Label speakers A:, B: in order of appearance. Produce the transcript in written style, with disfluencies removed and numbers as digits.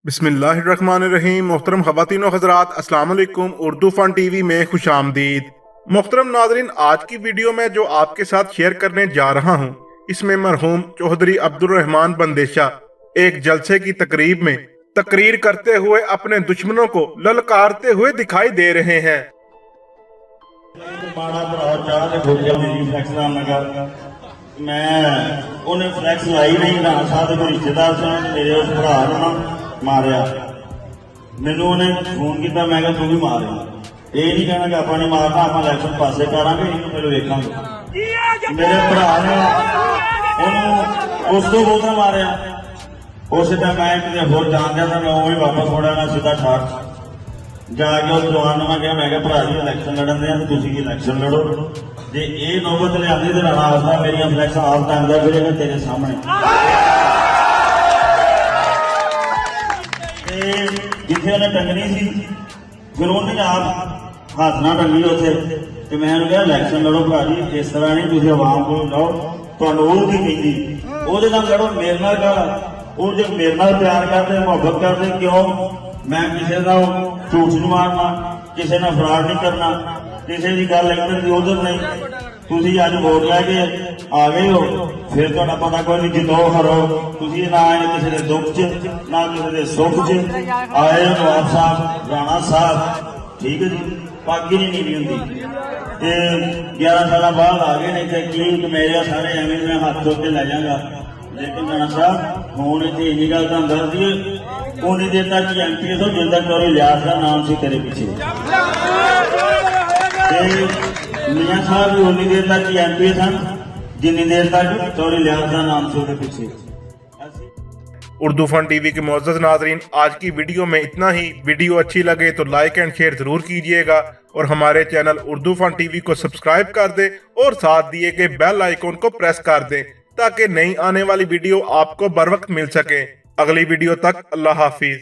A: बिस्मिल्लाहिर्रहमानिर्रहीम। मोहतरम ख़वातीन व हज़रात, अस्सलाम वालेकुम। उर्दू फन टीवी में खुशामदीद। मोहतरम नाज़रीन, आज की वीडियो में जो आपके साथ शेयर करने जा रहा हूँ, इसमें मरहूम चौधरी अब्दुल रहमान बंदेशा एक जलसे की तकरीब में तकरीर करते हुए अपने दुश्मनों को ललकारते हुए दिखाई दे रहे हैं।
B: मैं उन्हें फ्लैक्स लाई नहीं ना साथ कोई रिश्तेदार से मेरे उस भरा ने मारिया मैनू उन्हें फोन किया, मैं कहा तू भी मारे। ये नहीं कहना कि आपा ने मारना, आप इलैक्शन पासे करा पहले वेखा। मेरे भरा ने उस तो बहुता मारिया। उस टाइम मैं कितने होर जान दिया था, मैं उवें वापस मुड़ा ना सीधा ठाक जाके उस जवान ने मैं क्या भरा जी इलैक्शन लड़न दे, तुम इलैक्शन लड़ो। जे ये नौबत लिया तो राणा आसदा मेरिया फ्लैक्स आप टांगदा फिरेगा तेरे सामने। जिथे उन्हें टंगनी सी फिर उन्हें आप हाथ ना टंगी उसे, तो मैं कहा इलैक्शन लड़ो भरा जी, इस तरह नहीं तुम आवाम को लाओ, तुहानू वो की कहती ओहदे नाल लड़ो, मेरे नाल कर। वो जो मेरे नाल प्यार करते मुहब्बत करते, क्यों मैं किसी का झूठ नहीं मारना, किसी ने फ्रॉड नहीं करना, किसी की गल इधर की उधर नहीं। तुसी अज वोट लैके आ गए हो, फिर तुहाडा पता कोई नहीं जितो हरो। तुसी ना आए किसी के दुख च ना किसी के सुख च आए हो। नवाब साहब राणा साहब ठीक है जी, पागी नहीं नीवी होंगी। 11 साल बाद आ गए, नहीं तो की मेरे सारे एवं मैं हाथ धो के लै जाऊंगा। लेकिन राणा साहब हूँ इतनी इन्नी गल तुहानू दस दईए, उन्नी देर तक एमपी हो जिन तक चौरी लियाज का नाम से तेरे पीछे। मियाँ साहब भी उन्नी देर तक ही एमपी सन जिन्नी देर तक चौरी लिहाज का नाम से पीछे।
A: उर्दू फन टीवी के मुअज़्ज़ज़ नाज़रीन, आज की वीडियो में इतना ही। वीडियो अच्छी लगे तो लाइक एंड शेयर जरूर कीजिएगा और हमारे चैनल उर्दू फन टीवी को सब्सक्राइब कर दे और साथ दिए गए बेल आइकन को प्रेस कर दे ताकि नई आने वाली वीडियो आपको बर वक्त मिल सके। अगली वीडियो तक अल्लाह हाफिज।